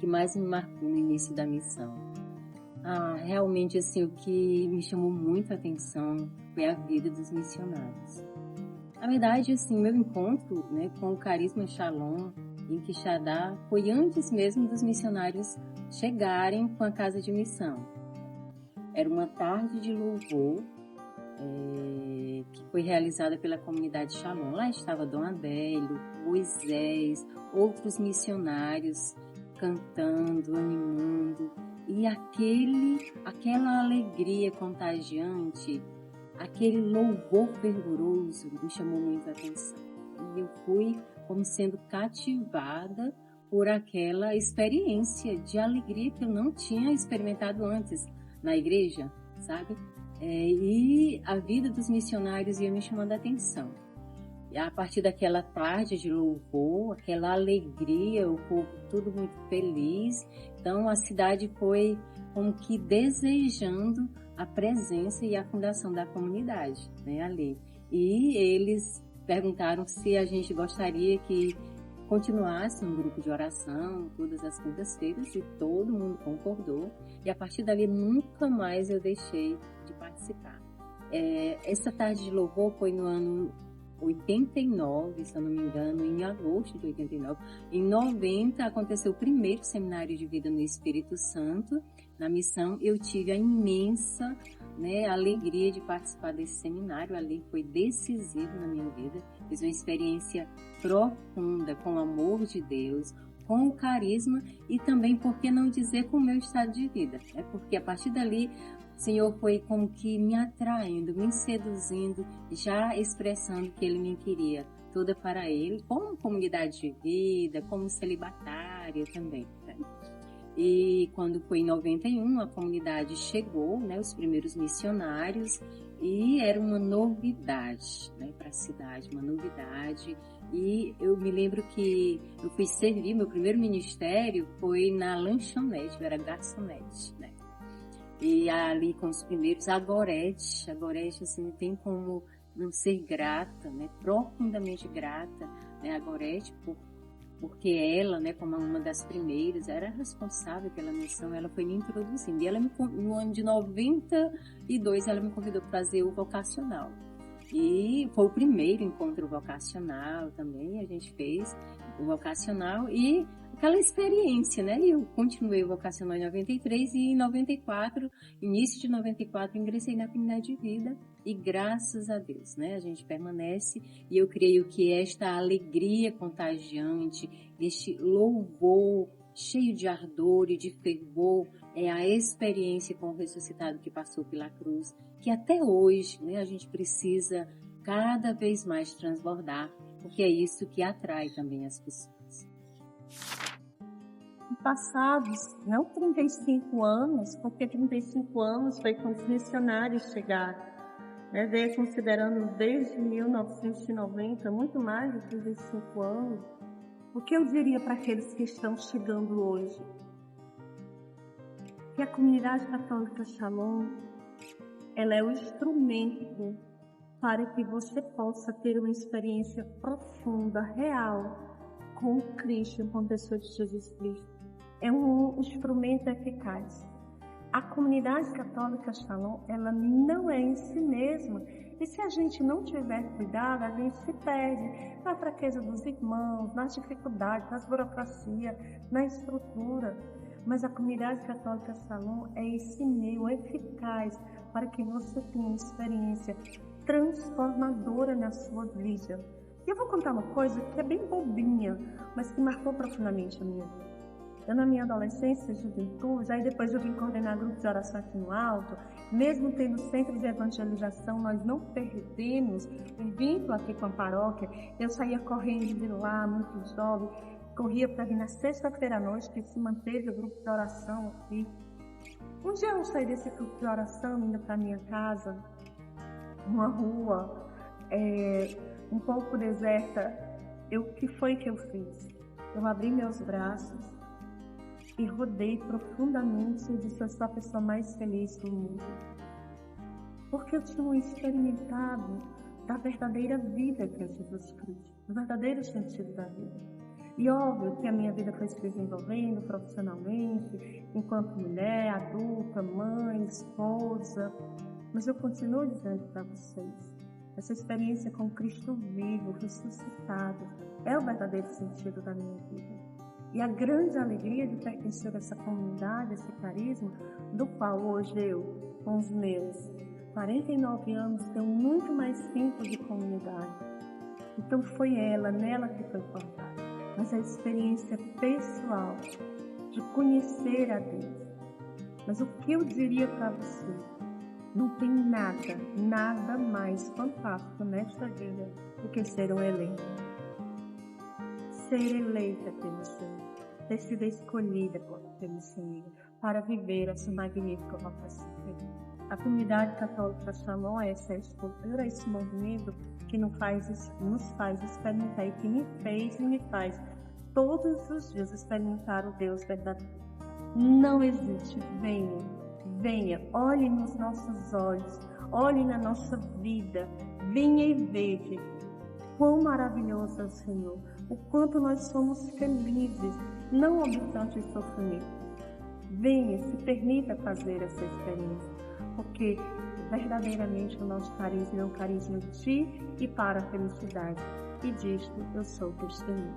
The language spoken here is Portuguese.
mais me marcou no início da missão? Realmente, assim, o que me chamou muito a atenção foi a vida dos missionários. Na verdade, assim, meu encontro, né, com o Carisma Shalom em Quixadá foi antes mesmo dos missionários chegarem com a casa de missão. Era uma tarde de louvor que foi realizada pela comunidade Shalom. Lá estava Dom Adélio, Moisés, outros missionários cantando, animando, e aquela alegria contagiante, aquele louvor fervoroso me chamou muito a atenção. E eu fui como sendo cativada por aquela experiência de alegria que eu não tinha experimentado antes na igreja, sabe? E a vida dos missionários ia me chamando a atenção. E a partir daquela tarde de louvor, aquela alegria, o povo tudo muito feliz. Então a cidade foi como que desejando a presença e a fundação da comunidade, né, ali. E eles perguntaram se a gente gostaria que continuasse um grupo de oração todas as quintas-feiras, e todo mundo concordou. E a partir dali nunca mais eu deixei de participar. Essa tarde de louvor foi no ano 89, se eu não me engano, em agosto de 89. Em 90 aconteceu o primeiro seminário de vida no Espírito Santo. Na missão eu tive a imensa, né, alegria de participar desse seminário. Ali foi decisivo na minha vida. Fiz uma experiência profunda com o amor de Deus, com o carisma e também, por que não dizer, com o meu estado de vida. Porque a partir dali o Senhor foi como que me atraindo, me seduzindo, já expressando que Ele me queria toda para Ele, como comunidade de vida, como celibatária também. Né? E quando foi em 91, a comunidade chegou, né, os primeiros missionários, e era uma novidade, né, para a cidade, uma novidade. E eu me lembro que eu fui servir, meu primeiro ministério foi na lanchonete, eu era garçonete, né? E ali com os primeiros, a Gorete, assim, não tem como não ser grata, né? Profundamente grata, né? A Gorete, porque ela, né, como uma das primeiras, era responsável pela missão, ela foi me introduzindo. E ela no ano de 92, ela me convidou para fazer o vocacional. E foi o primeiro encontro vocacional também, a gente fez o vocacional e aquela experiência, né? Eu continuei o vocacional em 93 e em 94, início de 94, ingressei na comunidade de vida e graças a Deus, né? A gente permanece e eu creio que esta alegria contagiante, este louvor cheio de ardor e de fervor, é a experiência com o ressuscitado que passou pela cruz, que até hoje, né, a gente precisa cada vez mais transbordar, porque é isso que atrai também as pessoas. Passados, não 35 anos, porque 35 anos foi quando os missionários chegaram, né, considerando desde 1990, muito mais de 35 anos, o que eu diria para aqueles que estão chegando hoje? Que a comunidade católica Shalom, ela é o instrumento para que você possa ter uma experiência profunda, real, com Cristo, com a pessoa de Jesus Cristo. É um instrumento eficaz. A comunidade católica Shalom, ela não é em si mesma. E se a gente não tiver cuidado, a gente se perde na fraqueza dos irmãos, nas dificuldades, nas burocracias, na estrutura. Mas a comunidade católica Shalom é esse meio eficaz para que você tenha uma experiência transformadora na sua vida. E eu vou contar uma coisa que é bem bobinha, mas que marcou profundamente a minha vida. Eu, na minha adolescência, juventude, aí depois eu vim coordenar grupos de oração aqui no Alto, mesmo tendo centro de evangelização, nós não perdemos o vínculo aqui com a paróquia. Eu saía correndo de lá, muito jovem, corria para vir na sexta-feira à noite, que se manteve o grupo de oração aqui. Um dia eu saí desse grupo de oração, indo para minha casa, uma rua um pouco deserta. O que foi que eu fiz? Eu abri meus braços e rodei profundamente e disse: eu sou a pessoa mais feliz do mundo. Porque eu tinha experimentado da verdadeira vida que é Jesus Cristo, do verdadeiro sentido da vida. E óbvio que a minha vida foi se desenvolvendo profissionalmente, enquanto mulher, adulta, mãe, esposa. Mas eu continuo dizendo para vocês, essa experiência com Cristo vivo, ressuscitado, é o verdadeiro sentido da minha vida. E a grande alegria de pertencer a essa comunidade, a esse carisma, do qual hoje eu, com os meus 49 anos, tenho muito mais tempo de comunidade. Então foi nela que foi formada. Mas a experiência pessoal de conhecer a Deus. Mas o que eu diria para você? Não tem nada mais fantástico nesta vida do que ser um eleito. Ser eleita pelo Senhor, ter sido escolhida pelo Senhor para viver essa magnífica vocação. A comunidade católica Shalom é essa escultura, esse movimento que nos faz experimentar e que me fez e me faz todos os dias experimentar o Deus verdadeiro. Não existe, venha, olhe nos nossos olhos, olhe na nossa vida, venha e veja quão maravilhoso é o Senhor, o quanto nós somos felizes, não obstante o sofrimento. Venha, se permita fazer essa experiência, porque verdadeiramente o nosso carisma é um carisma de e para a felicidade, e disto eu sou testemunha.